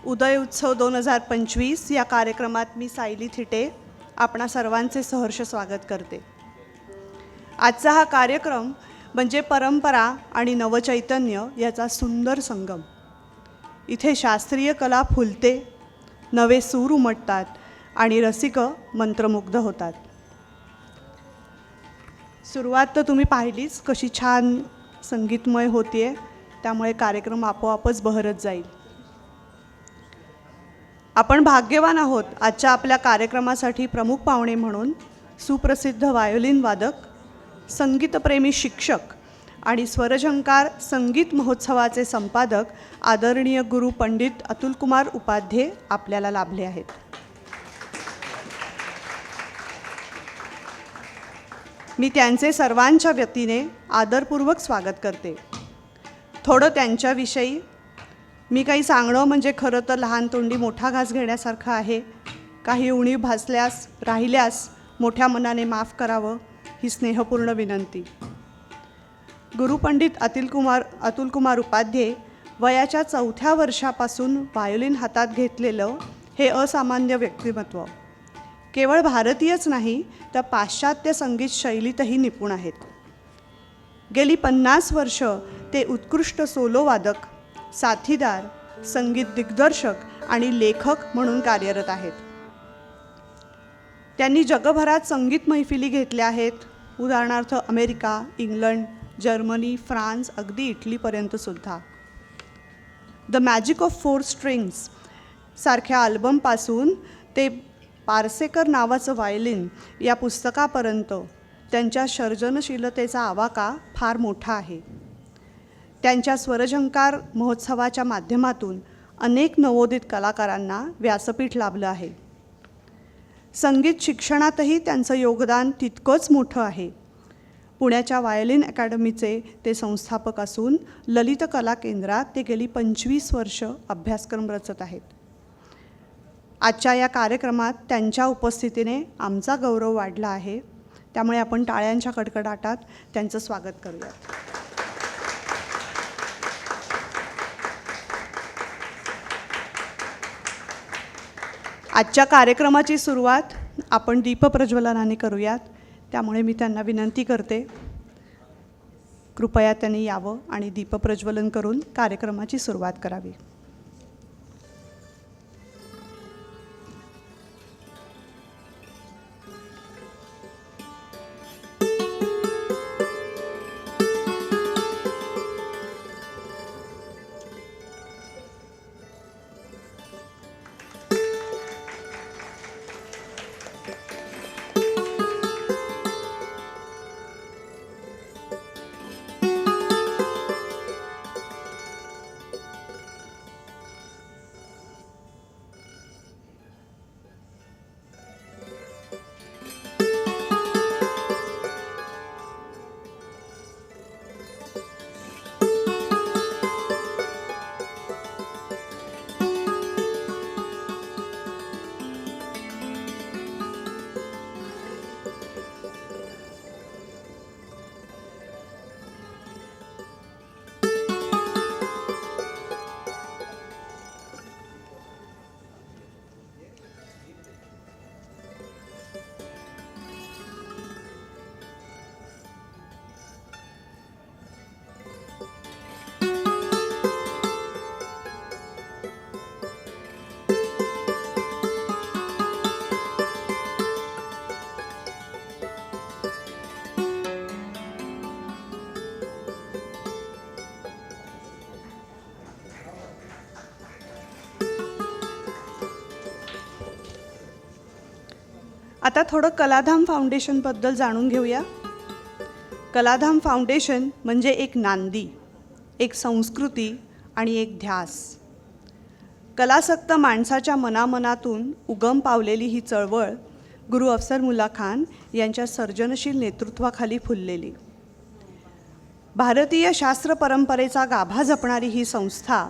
उदय उत्सव 2025 या कार्यक्रमात मी सायली थिटे आपणा सर्वांचे सहर्ष स्वागत करते। आजचा हा कार्यक्रम म्हणजे परंपरा आणि नवचैतन्य याचा सुंदर संगम। इथे शास्त्रीय कला फुलते, नवे सूर उमटतात आणि रसिक मंत्रमुग्ध होतात। सुरुवात तर तुम्ही पाहिलीच कशी छान संगीतमय होतीये, त्यामुळे कार्यक्रम आपोआपच बहरत जाईल। आपण भाग्यवान आहोत आजच्या आपल्या कार्यक्रमासाठी प्रमुख पाहुणे म्हणून सुप्रसिद्ध व्हायोलिन वादक, संगीतप्रेमी शिक्षक आणि स्वरझंकार संगीत महोत्सवाचे संपादक आदरणीय गुरु पंडित अतुलकुमार उपाध्ये आपल्याला लाभले आहेत। मी त्यांचे सर्वांच्या वतीने आदरपूर्वक स्वागत करते। थोडं त्यांच्याविषयी मी काही सांगणं म्हणजे खरं तर लहान तोंडी मोठा घास घेण्यासारखं आहे। काही उणीव भासल्यास राहिल्यास मोठ्या मनाने माफ करावं ही स्नेहपूर्ण विनंती। गुरुपंडित अतुलकुमार उपाध्ये वयाच्या 4थ्या वर्षापासून व्हायोलिन हातात घेतलेलं हे असामान्य व्यक्तिमत्व केवळ भारतीयच नाही तर पाश्चात्य संगीत शैलीतही निपुण आहेत। गेली 50 वर्ष ते उत्कृष्ट सोलो वादक, साथीदार, संगीत दिग्दर्शक आणि लेखक म्हणून कार्यरत आहेत। त्यांनी जगभरात संगीत मैफिली घेतल्या आहेत, उदाहरणार्थ अमेरिका, इंग्लंड, जर्मनी, फ्रान्स, अगदी इटलीपर्यंत सुद्धा। द मॅजिक ऑफ 4 स्ट्रिंग्स सारख्या अल्बमपासून ते पार्सेकर नावाचं व्हायोलिन या पुस्तकापर्यंत त्यांच्या सर्जनशीलतेचा आवाका फार मोठा आहे। त्यांच्या स्वरझंकार महोत्सवाच्या माध्यमातून अनेक नवोदित कलाकारांना व्यासपीठ लाभलं आहे। संगीत शिक्षणातही त्यांचं योगदान तितकंच मोठं आहे। पुण्याच्या व्हायोलिन अकॅडमीचे ते संस्थापक असून ललित कला केंद्रात ते गेली 25 वर्ष अभ्यासक्रम रचत आहेत। आजच्या या कार्यक्रमात त्यांच्या उपस्थितीने आमचा गौरव वाढला आहे, त्यामुळे आपण टाळ्यांच्या कडकडाटात त्यांचं स्वागत करूयात। आजच्या कार्यक्रमाची सुरुवात आपण दीपप्रज्वलनाने करूयात, त्यामुळे मी त्यांना विनंती करते कृपया त्यांनी यावं आणि दीपप्रज्वलन करून कार्यक्रमाची सुरुवात करावी। आता थोडं कलाधाम फाउंडेशनबद्दल जाणून घेऊया। कलाधाम फाउंडेशन म्हणजे एक नांदी, एक संस्कृती आणि एक ध्यास। कलासक्त माणसाच्या मनामनातून उगम पावलेली ही चळवळ गुरु अफसर मुल्ला खान यांच्या सर्जनशील नेतृत्वाखाली फुललेली। भारतीय शास्त्र परंपरेचा गाभा जपणारी ही संस्था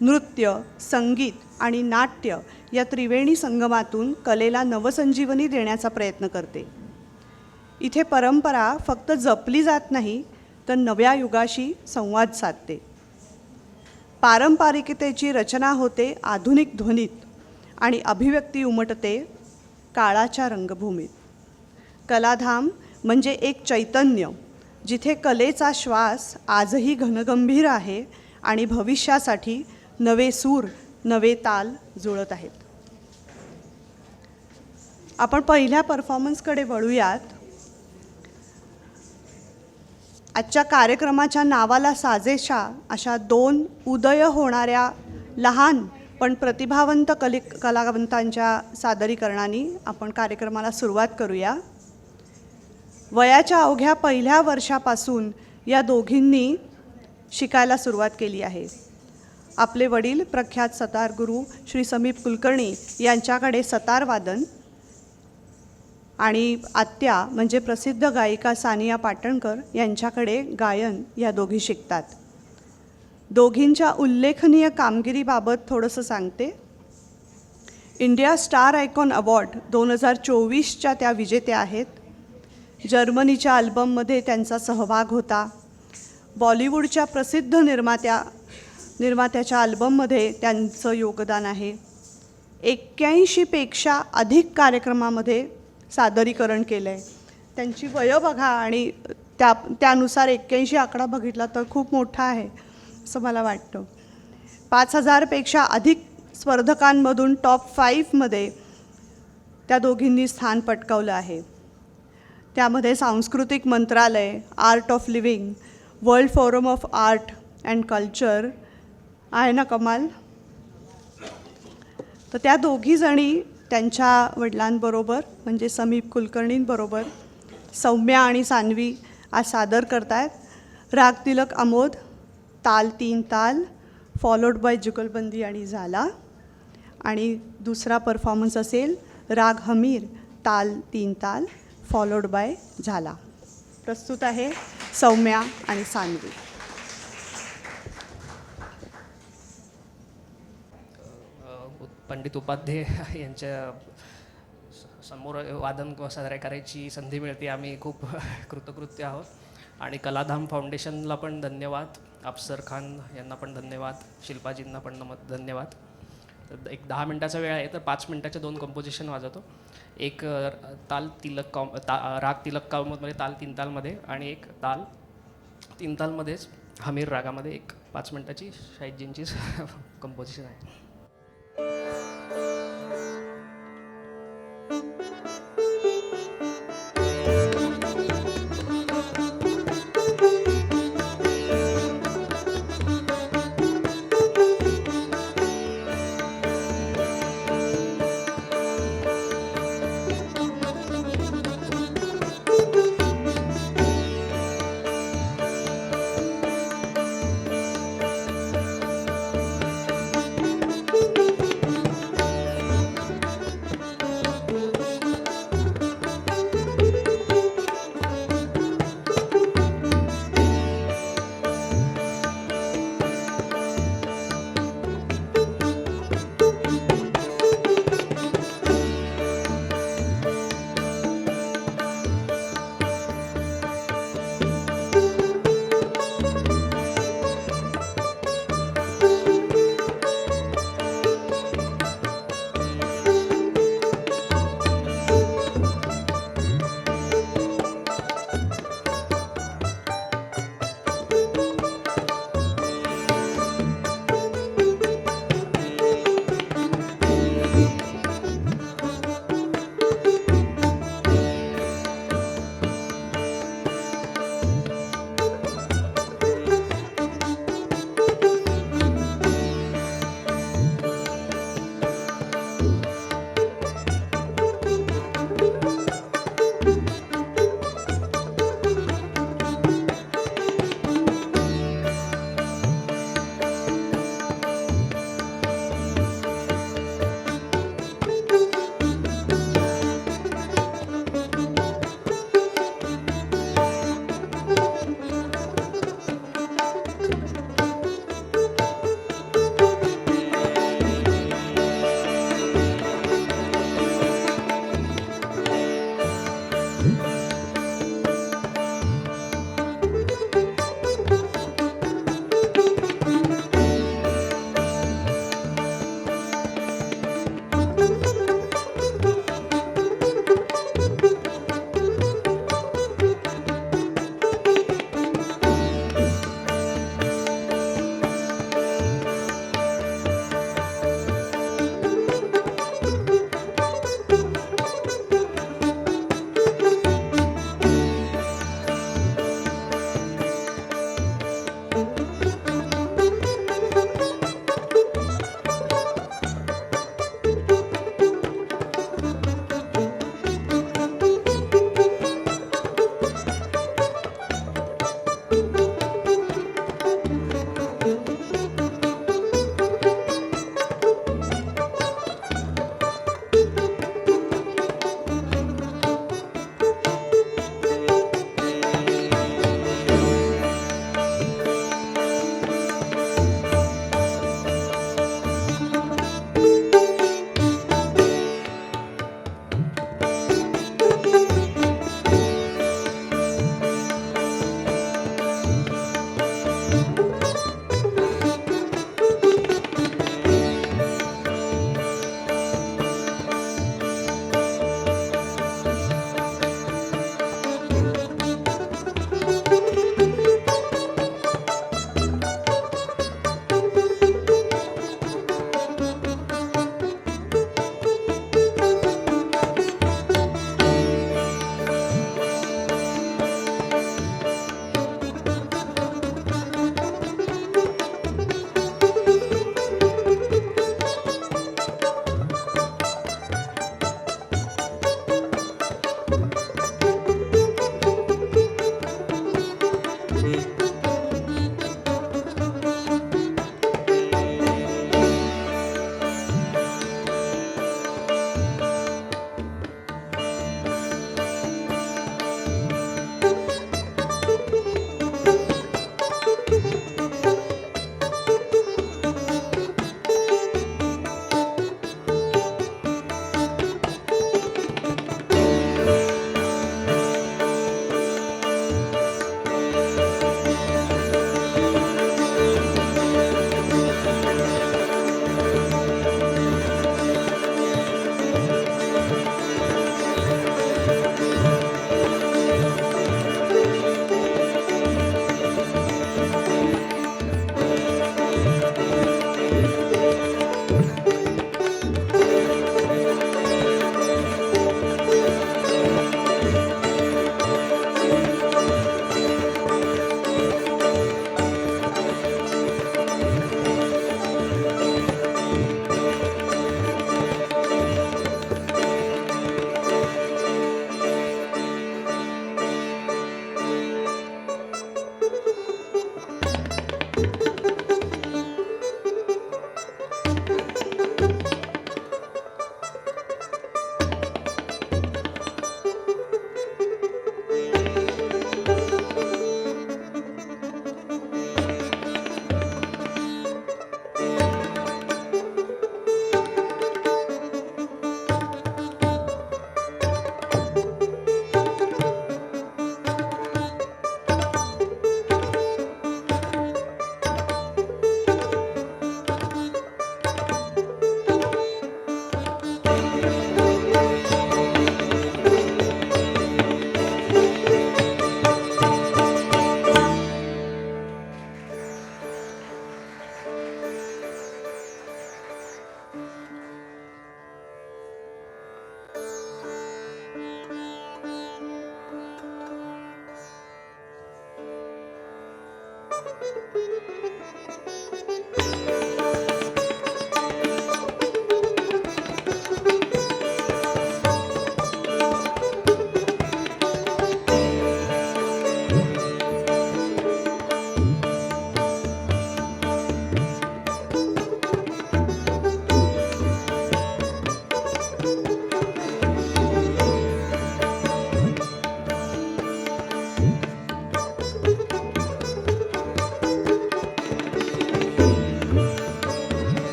नृत्य, संगीत आणि नाट्य या त्रिवेणी संगमातून कलेला नवसंजीवनी देण्याचा प्रयत्न करते। इथे परंपरा फक्त जपली जात नाही तर नव्या युगाशी संवाद साधते। पारंपरिकतेची रचना होते आधुनिक ध्वनीत आणि अभिव्यक्ती उमटते काळाच्या रंगभूमीत. कलाधाम म्हणजे एक चैतन्य जिथे कलेचा श्वास आजही घनगंभीर आहे आणि भविष्यासाठी नवे सूर नवे ताल जुळत आहेत. आपण पहिल्या परफॉर्मन्सकडे वळूयात. आजच्या कार्यक्रमाच्या नावाला साजेशा अशा 2 उदय होणाऱ्या लहान पण प्रतिभावंत कलावंतांच्या सादरीकरणाने आपण कार्यक्रमाला सुरुवात करूया. वयाच्या अवघ्या पहिल्या वर्षापासून या दोघींनी शिकायला सुरुवात केली आहे. आपले वडील प्रख्यात सतार गुरु श्री समीप कुलकर्णी यांच्याकडे सतार वादन आणि आत्या म्हणजे प्रसिद्ध गायिका सानिया पाटणकर यांच्याकडे गायन या दोघी शिकतात. दोघींच्या उल्लेखनीय कामगिरीबाबत थोडंसं सांगते. इंडिया स्टार आयकॉन अवॉर्ड 2024च्या त्या विजेत्या आहेत. जर्मनीच्या अल्बममध्ये त्यांचा सहभाग होता. बॉलिवूडच्या प्रसिद्ध निर्मात्याच्या अल्बममध्ये त्यांचं योगदान आहे. 81पेक्षा अधिक कार्यक्रमामध्ये सादरीकरण केलं आहे. त्यांची वय बघा आणि त्यानुसार 81 आकडा बघितला तर खूप मोठा आहे असं मला वाटतं. 5000पेक्षा अधिक स्पर्धकांमधून टॉप 5मध्ये त्या दोघींनी स्थान पटकावलं आहे. त्यामध्ये सांस्कृतिक मंत्रालय, art of living, world forum of art and culture आहे ना कमाल. तर त्या दोघीजणी त्यांच्या वडिलांबरोबर म्हणजे समीप कुलकर्णींबरोबर सौम्या आणि सान्वी आज सादर करतायत. राग तिलक आमोद, ताल 3 ताल, फॉलोड बाय जुगलबंदी आणि झाला. आणि दुसरा परफॉर्मन्स असेल राग हमीर, ताल 3 ताल, फॉलोड बाय झाला. प्रस्तुत आहे सौम्या आणि सान्वी. पंडित उपाध्याय यांच्या समोर वादन सादर करायची संधी मिळते. आम्ही खूप कृतकृत्य आहोत. आणि कलाधाम फाउंडेशनला पण धन्यवाद, अफसर खान यांना पण धन्यवाद, शिल्पाजींना पण धन्यवाद. तर एक 10 मिनटाचा वेळ आहे तर 5 मिनटाच्या 2 कंपोजिशन वाजवतो. एक ताल तिलक राग तिलक काममध्ये ताल 3 तालमध्ये आणि एक ताल 3 तालमध्येच हमीर रागामध्ये एक 5 मिनटाची शाहिदजींची कंपोजिशन आहे.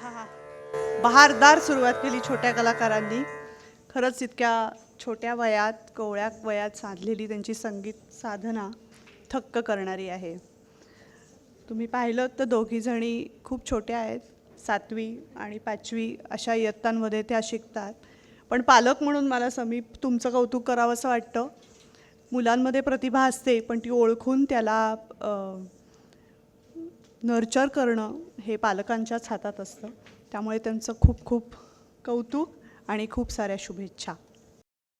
आहा. बहारदार सुरुवात केली छोट्या कलाकारांनी. खरंच इतक्या छोट्या वयात, कोवळ्या वयात साधलेली त्यांची संगीत साधना थक्क करणारी आहे. तुम्ही पाहिलं तर दोघीजणी खूप छोट्या आहेत. 7वी आणि 5वी अशा इयत्तांमध्ये त्या शिकतात. पण पालक म्हणून मला समीप तुमचं कौतुक करावंसं वाटतं. मुलांमध्ये प्रतिभा असते, पण ती ओळखून त्याला नर्चर करणं हे पालकांच्याच हातात असतं. त्यामुळे त्यांचं खूप खूप कौतुक आणि खूप साऱ्या शुभेच्छा.